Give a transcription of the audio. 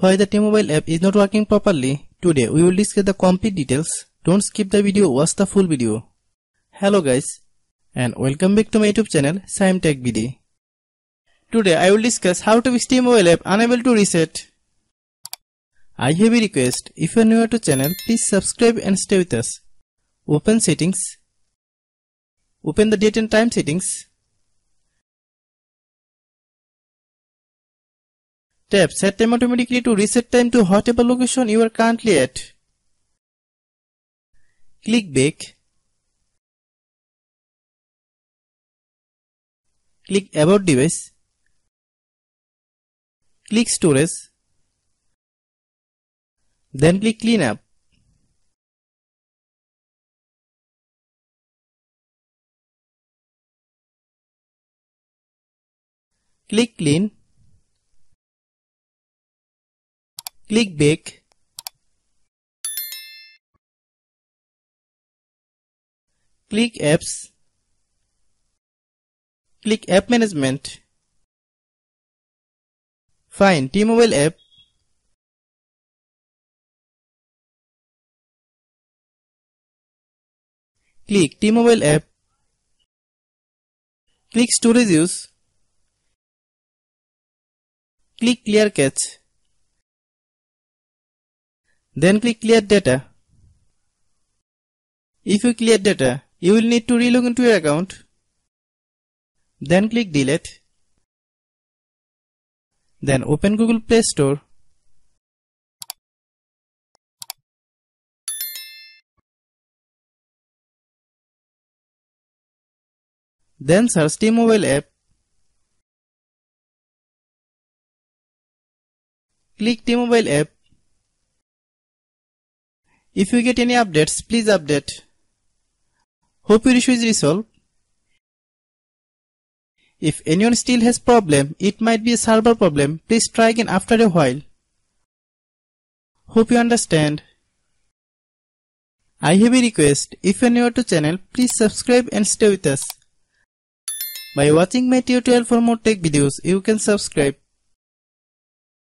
why the T-Mobile app is not working properly. Today we will discuss the complete details. Don't skip the video, watch the full video. Hello guys and welcome back to my YouTube channel Shaem Tech BD. Today I will discuss how to fix T-Mobile app unable to reset. I have a request, if you are new to channel, please subscribe and stay with us. Open settings. Open the date and time settings. Tap set time automatically to reset time to whatever location you are currently at. Click back. Click about device. Click storage. Then click clean up. Click clean. Click back. Click apps. Click app management. Find T-Mobile app. Click T-Mobile app. Click storage use. Click clear cache. Then click clear data. If you clear data, you will need to relog into your account. Then click delete. Then open Google Play Store. Then search T-Mobile app. Click T-Mobile app. If you get any updates, please update. Hope your issue is resolved. If anyone still has problem, it might be a server problem. Please try again after a while. Hope you understand. I have a request. If you are new to channel, please subscribe and stay with us. By watching my tutorial for more tech videos, you can subscribe.